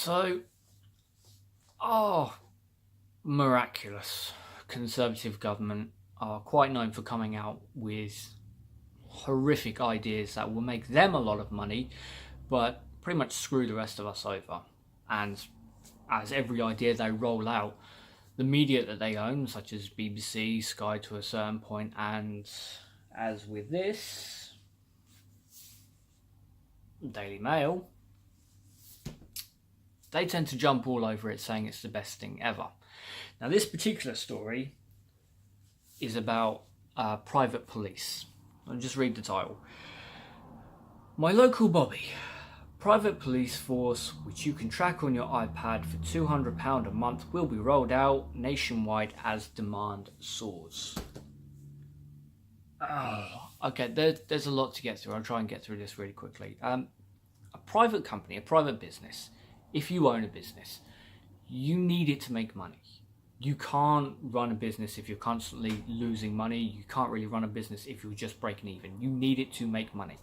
So, our miraculous Conservative government are quite known for coming out with horrific ideas that will make them a lot of money, but pretty much screw the rest of us over. And as every idea they roll out, the media that they own, such as BBC, Sky to a certain point, and as with this, Daily Mail, they tend to jump all over it, saying it's the best thing ever. Now, this particular story is about private police. I'll just read the title. My local Bobby. Private police force, which you can track on your iPad for £200 a month, will be rolled out nationwide as demand soars. Okay, there's a lot to get through. I'll try and get through this really quickly. A private company, a private business, if you own a business, you need it to make money. You can't run a business if you're constantly losing money. You can't really run a business if you're just breaking even. You need it to make money.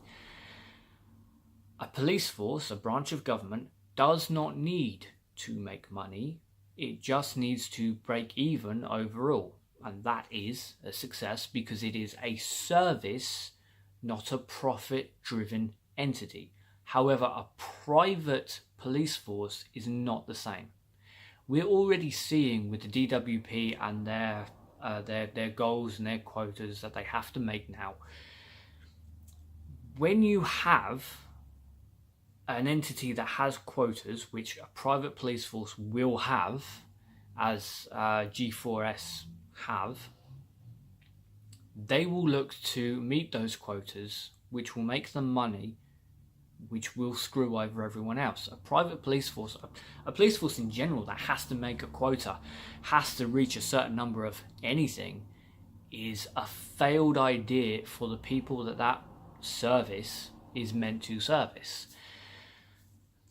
A police force, a branch of government, does not need to make money. It just needs to break even overall. And that is a success because it is a service, not a profit-driven entity. However, a private police force is not the same. We're already seeing with the DWP and their goals and their quotas that they have to make now. When you have an entity that has quotas, which a private police force will have, as G4S have, they will look to meet those quotas, which will make them money, which will screw over everyone else. A private police force, a police force in general that has to make a quota, has to reach a certain number of anything, is a failed idea for the people that service is meant to service.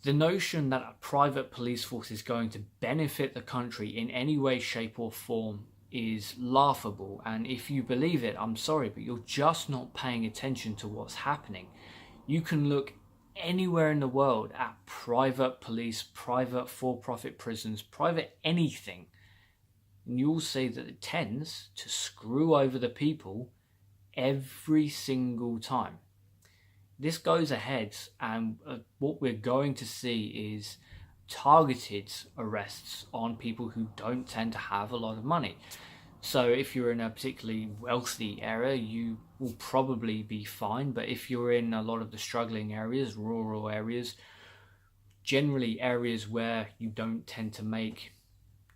The notion that a private police force is going to benefit the country in any way, shape or form is laughable. And if you believe it, I'm sorry, but you're just not paying attention to what's happening. You can look anywhere in the world at private police, private for-profit prisons, private anything, and you'll see that it tends to screw over the people every single time. This goes ahead, and what we're going to see is targeted arrests on people who don't tend to have a lot of money. So if you're in a particularly wealthy area, you will probably be fine. But if you're in a lot of the struggling areas, rural areas, generally areas where you don't tend to make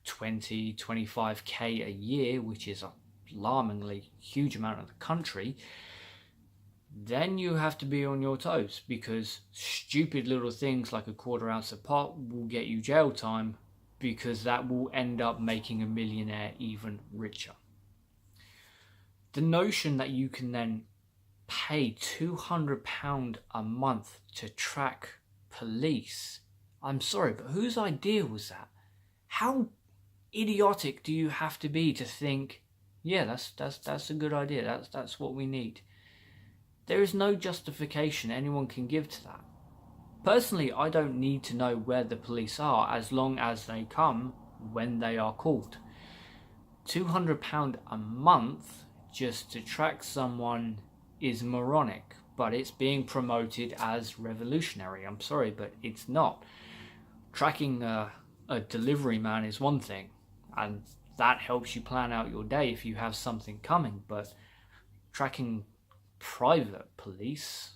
20, 25k a year, which is an alarmingly huge amount of the country, then you have to be on your toes, because stupid little things like a quarter ounce of pot will get you jail time, because that will end up making a millionaire even richer. The notion that you can then pay £200 a month to track police, I'm sorry, but whose idea was that? How idiotic do you have to be to think, yeah, that's a good idea, that's what we need? There is no justification anyone can give to that. Personally, I don't need to know where the police are as long as they come when they are called. £200 a month just to track someone is moronic, but it's being promoted as revolutionary. I'm sorry, but it's not. Tracking a delivery man is one thing, and that helps you plan out your day if you have something coming, but tracking private police,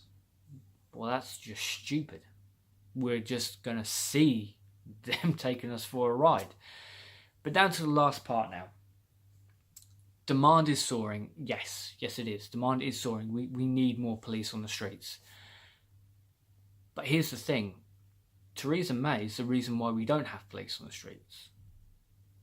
well, that's just stupid. We're just going to see them taking us for a ride. But down to the last part now. Demand is soaring. Yes, it is. Demand is soaring. We need more police on the streets. But here's the thing. Theresa May is the reason why we don't have police on the streets.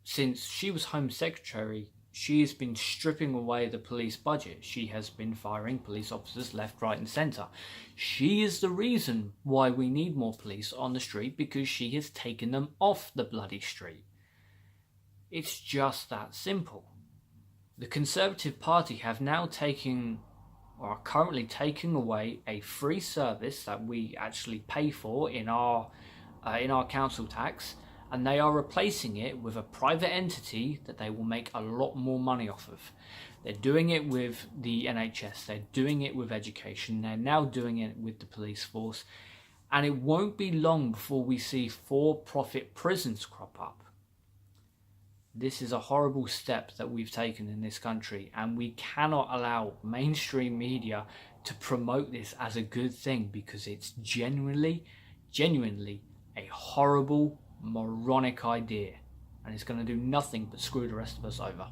Since she was Home Secretary, she has been stripping away the police budget. She has been firing police officers left, right and centre. She is the reason why we need more police on the street, because she has taken them off the bloody street. It's just that simple. The Conservative Party have now taken, or are currently taking away, a free service that we actually pay for in our in our council tax, and they are replacing it with a private entity that they will make a lot more money off of. They're doing it with the NHS, they're doing it with education, they're now doing it with the police force, and it won't be long before we see for-profit prisons crop up. This is a horrible step that we've taken in this country, and we cannot allow mainstream media to promote this as a good thing, because it's genuinely a horrible, moronic idea, and it's going to do nothing but screw the rest of us over.